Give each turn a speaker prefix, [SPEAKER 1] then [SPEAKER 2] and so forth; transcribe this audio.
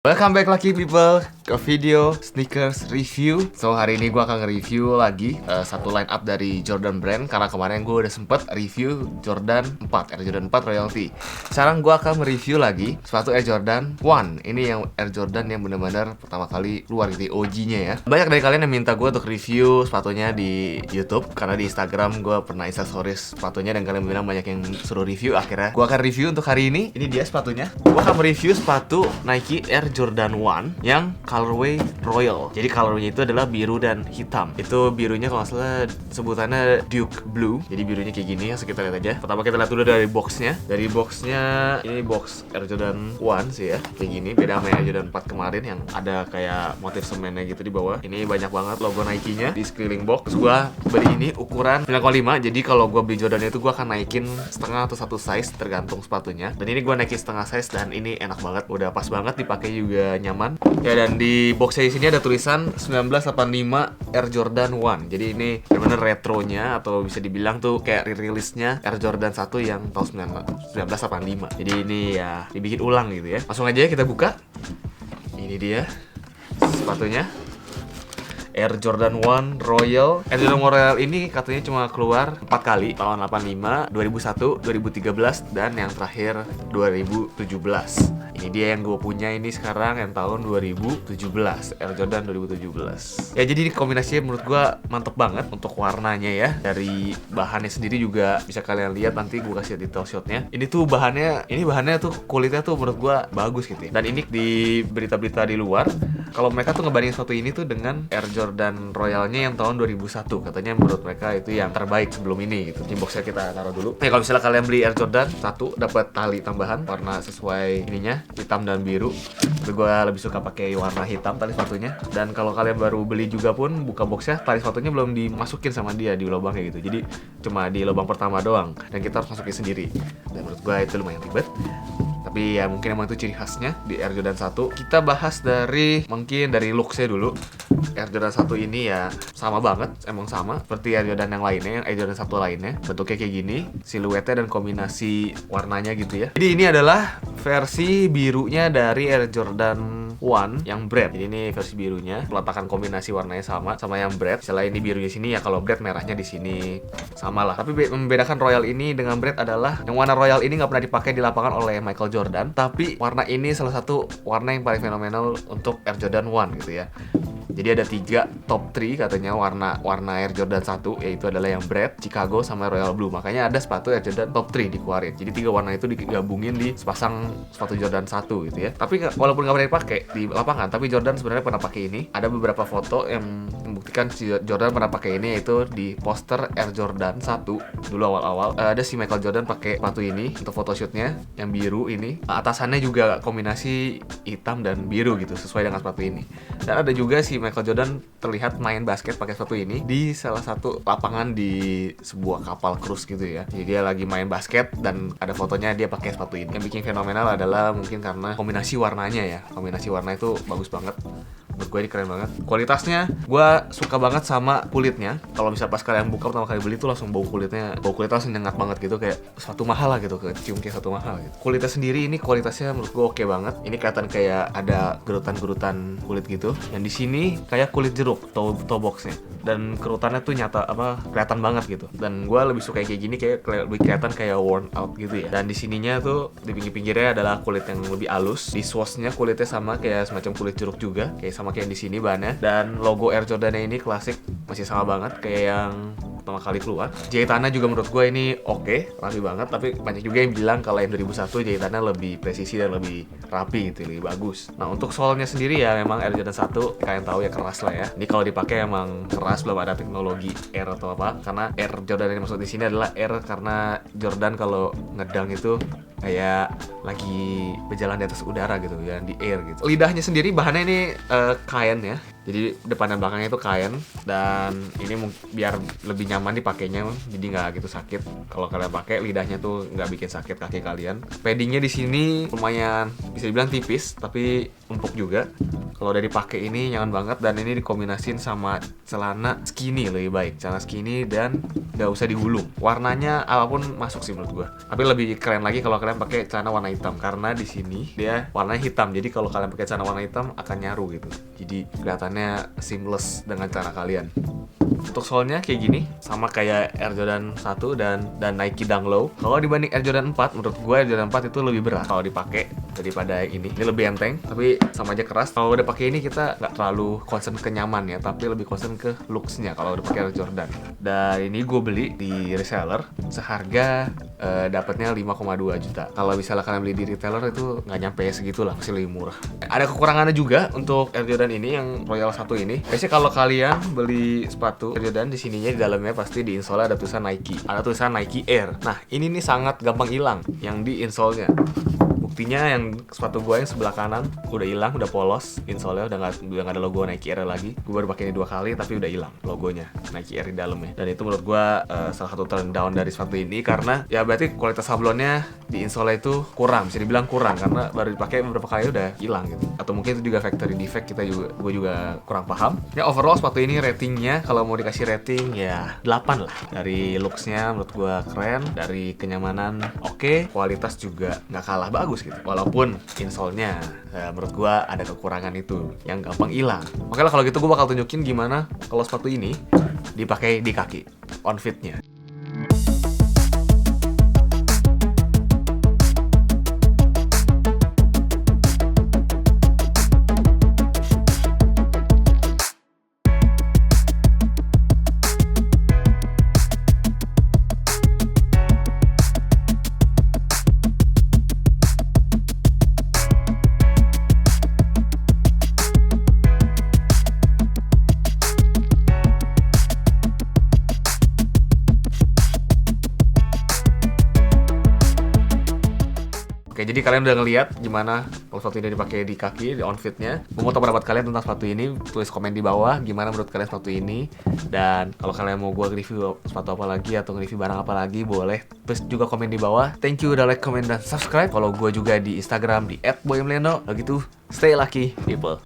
[SPEAKER 1] Welcome back lagi people ke video sneakers review. So hari ini gue akan nge-review lagi satu line up dari Jordan Brand. Karena kemarin gue udah sempet review Jordan 4, Air Jordan 4 Royalty. Sekarang gue akan mereview lagi sepatu Air Jordan 1. Ini yang Air Jordan yang benar-benar pertama kali keluar gitu, OG-nya ya. Banyak dari kalian yang minta gue untuk review sepatunya di YouTube. Karena di Instagram gue pernah instastories sepatunya dan kalian bilang banyak yang suruh review. Akhirnya gue akan review untuk hari ini. Ini dia sepatunya. Gue akan mereview sepatu Nike Air Jordan 1 yang colorway Royal. Jadi colorway itu adalah biru dan hitam. Itu birunya kalau nggak salah sebutannya Duke Blue. Jadi birunya kayak gini, langsung kita lihat aja. Pertama kita lihat dulu dari boxnya. Dari boxnya ini box Air Jordan 1 sih ya. Kayak gini, beda sama Air Jordan 4 kemarin yang ada kayak motif semennya gitu di bawah. Ini banyak banget logo Nike-nya di sekeliling box. Terus gua beli ini ukuran 9,5. Jadi kalau gua beli Jordan itu gua akan naikin setengah atau satu size tergantung sepatunya. Dan ini gua naikin setengah size dan ini enak banget. Udah pas banget dipakai juga nyaman. Ya dan di boxnya di sini ada tulisan 1985 Air Jordan 1. Jadi ini benar-benar retronya atau bisa dibilang tuh kayak rilisnya Air Jordan 1 yang tahun 1985. Jadi ini ya dibikin ulang gitu ya. Langsung aja kita buka. Ini dia sepatunya. Air Jordan 1 Royal. Air Jordan 1 Royal ini katanya cuma keluar 4 kali, tahun 85, 2001, 2013 dan yang terakhir 2017. Ini dia yang gue punya ini sekarang yang tahun 2017, Air Jordan 2017. Ya jadi kombinasinya menurut gue mantep banget untuk warnanya ya. Dari bahannya sendiri juga bisa kalian lihat, nanti gue kasih detail shotnya. Ini tuh bahannya tuh kulitnya tuh menurut gue bagus gitu ya. Dan ini di berita-berita di luar, kalau mereka tuh ngebandingin sepatu ini tuh dengan Air Jordan Royalnya yang tahun 2001. Katanya menurut mereka itu yang terbaik sebelum ini gitu. Di boxnya kita taruh dulu. Kalau misalnya kalian beli Air Jordan 1 dapat tali tambahan warna sesuai ininya, hitam dan biru. Tapi gue lebih suka pakai warna hitam tali sepatunya. Dan kalau kalian baru beli juga pun buka boxnya, tali sepatunya belum dimasukin sama dia di lubangnya gitu. Jadi cuma di lubang pertama doang dan kita harus masukin sendiri. Dan menurut gue itu lumayan ribet. Tapi ya mungkin emang itu ciri khasnya di Air Jordan 1. Kita bahas mungkin dari looks-nya dulu. Air Jordan 1 ini ya sama banget, emang sama seperti Air Jordan yang lainnya, yang Air Jordan 1 lainnya. Bentuknya kayak gini, siluetnya dan kombinasi warnanya gitu ya. Jadi ini adalah versi birunya dari Air Jordan 1 yang Bread. Jadi ini versi birunya, peletakan kombinasi warnanya sama yang Bread. Misalnya ini birunya sini ya, kalau Bread merahnya di sini sama lah. Tapi membedakan Royal ini dengan Bread adalah yang warna Royal ini nggak pernah dipakai di lapangan oleh Michael Jordan, tapi warna ini salah satu warna yang paling fenomenal untuk Air Jordan 1 gitu ya. Jadi ada 3 top 3 katanya warna Air Jordan 1, yaitu adalah yang Bread, Chicago, sama Royal Blue. Makanya ada sepatu Air Jordan top 3 dikeluarin. Jadi 3 warna itu digabungin di sepasang sepatu Jordan 1 gitu ya. Tapi walaupun nggak pernah dipakai di lapangan, tapi Jordan sebenarnya pernah pakai ini. Ada beberapa foto yang membuktikan si Jordan pernah pakai ini, yaitu di poster Air Jordan 1 dulu awal-awal. Ada si Michael Jordan pakai sepatu ini untuk photoshootnya yang biru ini. Atasannya juga kombinasi hitam dan biru gitu, sesuai dengan sepatu ini. Dan ada juga si Michael Jordan terlihat main basket pakai sepatu ini di salah satu lapangan di sebuah kapal cruise gitu ya. Jadi dia lagi main basket dan ada fotonya dia pakai sepatu ini. Yang bikin fenomenal adalah mungkin karena kombinasi warnanya ya. Kombinasi warna itu bagus banget. Menurut gue ini keren banget. Kualitasnya gue suka banget sama kulitnya. Kalau misalnya pas kalian buka pertama kali beli tuh langsung bau kulitnya langsung nyengat banget gitu, kayak sepatu mahal lah gitu, kecium kayak sepatu mahal gitu. Kulitnya sendiri ini kualitasnya menurut gue oke banget. Ini kelihatan kayak ada gerutan-gerutan kulit gitu. Yang di sini kayak kulit jeruk toe boxnya. Dan kerutannya tuh kelihatan banget gitu. Dan gue lebih suka kayak gini, kayak lebih kelihatan kayak worn out gitu ya. Dan di sininya tuh di pinggir-pinggirnya adalah kulit yang lebih halus. Di swatchnya kulitnya sama kayak semacam kulit jeruk juga, kayak di sini bahannya. Dan logo Air Jordan ini klasik, masih sama banget kayak yang pertama kali keluar. Jahitannya juga menurut gue ini oke, rapi banget. Tapi banyak juga yang bilang kalau yang 2001 jahitannya lebih presisi dan lebih rapi gitu, lebih bagus. Nah untuk soalnya sendiri ya memang Air Jordan 1 kalian tahu ya keras lah ya. Ini kalau dipakai emang keras, belum ada teknologi air atau apa. Karena Air Jordan yang maksud di sini adalah air karena Jordan kalau ngedang itu kayak lagi berjalan di atas udara gitu ya, di air gitu. Lidahnya sendiri bahannya ini kain ya. Jadi depan dan belakangnya itu kain, dan ini biar lebih nyaman dipakainya, jadi nggak gitu sakit. Kalau kalian pakai lidahnya tuh nggak bikin sakit kaki kalian. Paddingnya di sini lumayan bisa dibilang tipis, tapi empuk juga. Kalau udah dipakai ini nyaman banget, dan ini dikombinasin sama celana skinny lebih baik. Celana skinny dan nggak usah digulung. Warnanya apapun masuk sih menurut gua. Tapi lebih keren lagi kalau kalian pakai celana warna hitam, karena di sini dia warnanya hitam. Jadi kalau kalian pakai celana warna hitam akan nyaru gitu. Jadi kelihatannya seamless dengan celana kalian. Untuk soalnya kayak gini, sama kayak Air Jordan 1 dan Nike Dunk Low. Kalau dibanding Air Jordan 4, menurut gue Air Jordan 4 itu lebih berat kalau dipakai daripada ini. Ini lebih enteng, tapi sama aja keras. Kalau udah pakai ini kita nggak terlalu concern ke nyaman ya, tapi lebih concern ke looks-nya kalau udah pakai Air Jordan. Dan ini gue beli di reseller seharga dapatnya 5,2 juta. Kalau misalnya kalian beli di retailer itu nggak nyampe segitu lah, masih lebih murah. Ada kekurangannya juga untuk Air Jordan ini yang Royal 1 ini. Biasanya kalau kalian beli sepatu Air Jordan, di sininya di dalamnya pasti di insole ada tulisan Nike. Ada tulisan Nike Air. Nah, ini nih sangat gampang hilang yang di insole-nya. Buktinya yang sepatu gue yang sebelah kanan udah hilang, udah polos insole-nya, udah nggak ada logo Nike Air lagi. Gue baru pakai ini 2 kali tapi udah hilang logonya Nike Air di dalamnya. Dan itu menurut gue salah satu turn down dari sepatu ini, karena ya berarti kualitas sablonnya di insole itu kurang, bisa dibilang kurang, karena baru dipakai beberapa kali udah hilang gitu. Atau mungkin itu juga factory defect, gue juga kurang paham. Ya overall sepatu ini ratingnya kalau mau dikasih rating ya 8 lah. Dari looks-nya menurut gue keren, dari kenyamanan oke, kualitas juga nggak kalah bagus gitu. Walaupun insole-nya menurut gua ada kekurangan itu yang gampang hilang. Oke lah, kalau gitu gua bakal tunjukin gimana kalau sepatu ini dipakai di kaki, on fit-nya. Oke, jadi kalian udah ngeliat gimana kalau sepatu ini dipakai di kaki, di on fit-nya. Gue mau tahu pendapat kalian tentang sepatu ini, tulis komen di bawah gimana menurut kalian sepatu ini. Dan kalau kalian mau gue review sepatu apa lagi atau review barang apa lagi, boleh please juga komen di bawah. Thank you udah like, comment, dan subscribe. Kalau gue juga di Instagram di @boymleno. Begitu, stay lucky people.